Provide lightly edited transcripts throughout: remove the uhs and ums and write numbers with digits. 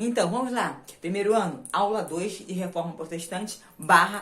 Então, vamos lá. Primeiro ano, aula 2 de Reforma Protestante /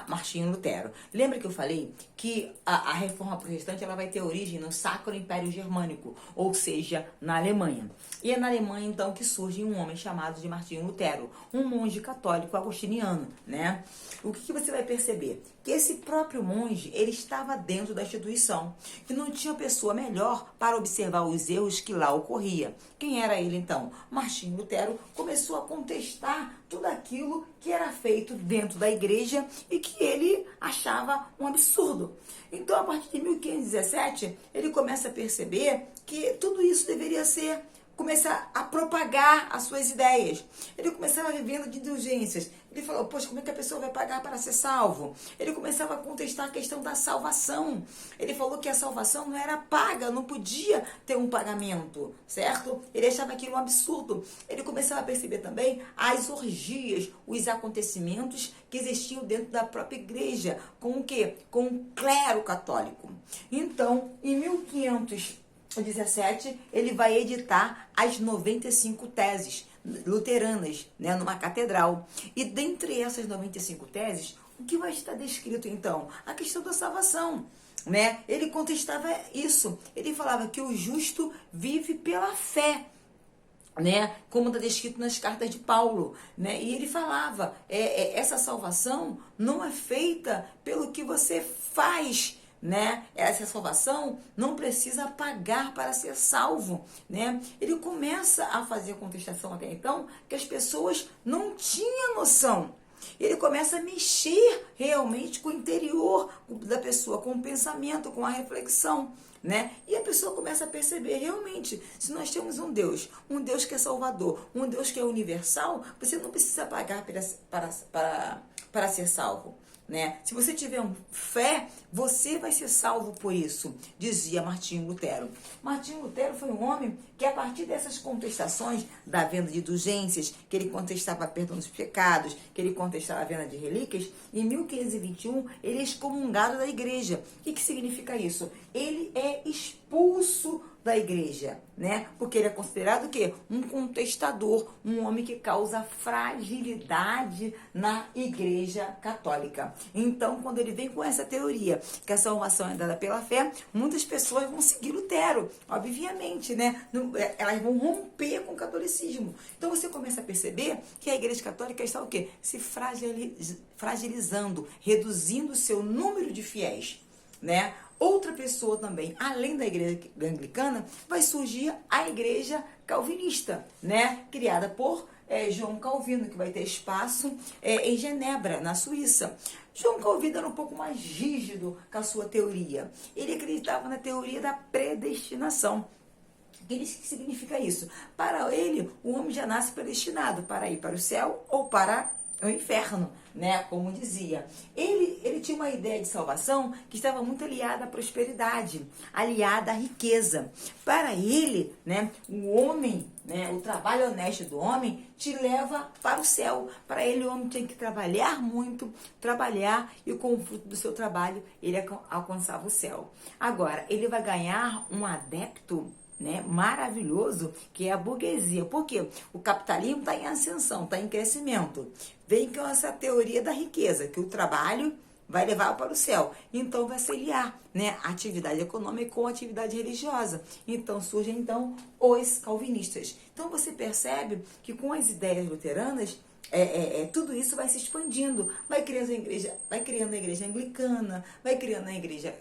Martinho Lutero. Lembra que eu falei que a Reforma Protestante ela vai ter origem no Sacro Império Germânico, ou seja, na Alemanha. E é na Alemanha, então, que surge um homem chamado de Martinho Lutero, um monge católico agostiniano, né? O que você vai perceber? Que esse próprio monge, ele estava dentro da instituição, que não tinha pessoa melhor para observar os erros que lá ocorria. Quem era ele, então? Martinho Lutero começou a contestar tudo aquilo que era feito dentro da igreja e que ele achava um absurdo. Então, a partir de 1517, ele começa a perceber que tudo isso deveria ser começar a propagar as suas ideias. Ele começava vivendo de indulgências. Ele falou, poxa, como é que a pessoa vai pagar para ser salvo? Ele começava a contestar a questão da salvação. Ele falou que a salvação não era paga, não podia ter um pagamento, certo? Ele achava aquilo um absurdo. Ele começava a perceber também as orgias, os acontecimentos que existiam dentro da própria igreja. Com o quê? Com o clero católico. Então, em 1517, ele vai editar as 95 teses luteranas, né, numa catedral. E dentre essas 95 teses, o que vai estar descrito então? A questão da salvação, né? Ele contestava isso. Ele falava que o justo vive pela fé, né? Como está descrito nas cartas de Paulo, né? E ele falava, essa salvação não é feita pelo que você faz, né? Essa salvação não precisa pagar para ser salvo, né? Ele começa a fazer a contestação até então que as pessoas não tinham noção. Ele começa a mexer realmente com o interior da pessoa, com o pensamento, com a reflexão, né? E a pessoa começa a perceber realmente, se nós temos um Deus que é salvador, um Deus que é universal, você não precisa pagar para ser salvo, né? Se você tiver fé, você vai ser salvo por isso, dizia Martinho Lutero. Martinho Lutero foi um homem que, a partir dessas contestações da venda de indulgências, que ele contestava a perdão dos pecados, que ele contestava a venda de relíquias, em 1521 ele é excomungado da igreja. O que significa isso? Ele é expulso da igreja, né? Porque ele é considerado o quê? Um contestador, um homem que causa fragilidade na igreja católica. Então, quando ele vem com essa teoria que a salvação é dada pela fé, muitas pessoas vão seguir Lutero, obviamente, né? Elas vão romper com o catolicismo. Então, você começa a perceber que a igreja católica está o quê? Se fragilizando, reduzindo o seu número de fiéis, né? Outra pessoa também, além da igreja anglicana, vai surgir a igreja calvinista, né? Criada por João Calvino, que vai ter espaço em Genebra, na Suíça. João Calvino era um pouco mais rígido com a sua teoria. Ele acreditava na teoria da predestinação. O que significa isso? Para ele, o homem já nasce predestinado para ir para o céu ou para o inferno, né? Como dizia. Ele tinha uma ideia de salvação que estava muito aliada à prosperidade, aliada à riqueza. Para ele, né, o homem, né, o trabalho honesto do homem te leva para o céu. Para ele, o homem tinha que trabalhar muito, trabalhar, e com o fruto do seu trabalho, ele alcançava o céu. Agora, ele vai ganhar um adepto, né, maravilhoso, que é a burguesia. Por quê? O capitalismo está em ascensão, está em crescimento. Vem com essa teoria da riqueza, que o trabalho vai levar para o céu. Então, vai se aliar, né, a atividade econômica com a atividade religiosa. Então, surgem, então, os calvinistas. Então, você percebe que com as ideias luteranas, tudo isso vai se expandindo. Vai criando a igreja anglicana, vai criando a igreja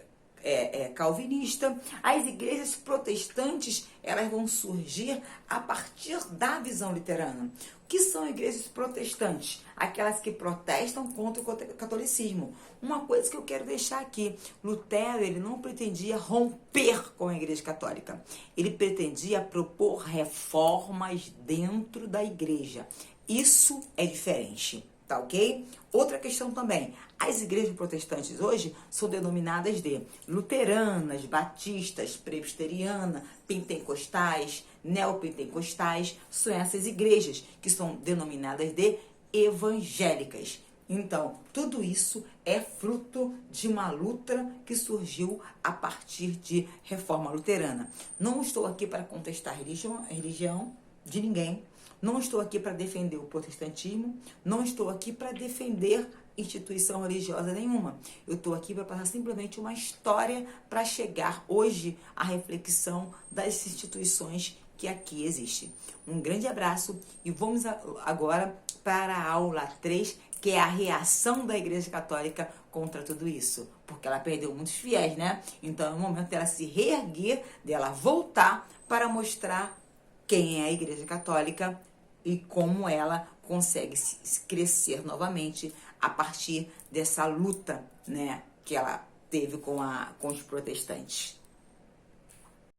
calvinista. As igrejas protestantes, elas vão surgir a partir da visão luterana. O que são igrejas protestantes? Aquelas que protestam contra o catolicismo. Uma coisa que eu quero deixar aqui: Lutero, ele não pretendia romper com a igreja católica. Ele pretendia propor reformas dentro da igreja. Isso é diferente. Tá ok? Outra questão também, as igrejas protestantes hoje são denominadas de luteranas, batistas, presbiteriana, pentecostais, neopentecostais. São essas igrejas que são denominadas de evangélicas. Então, tudo isso é fruto de uma luta que surgiu a partir de reforma luterana. Não estou aqui para contestar religião, de ninguém, não estou aqui para defender o protestantismo, não estou aqui para defender instituição religiosa nenhuma. Eu estou aqui para passar simplesmente uma história para chegar hoje à reflexão das instituições que aqui existem. Um grande abraço e vamos agora para a aula 3, que é a reação da Igreja Católica contra tudo isso. Porque ela perdeu muitos fiéis, né? Então é o momento dela se reerguer, dela voltar para mostrar quem é a Igreja Católica e como ela consegue crescer novamente a partir dessa luta, né, que ela teve com os protestantes.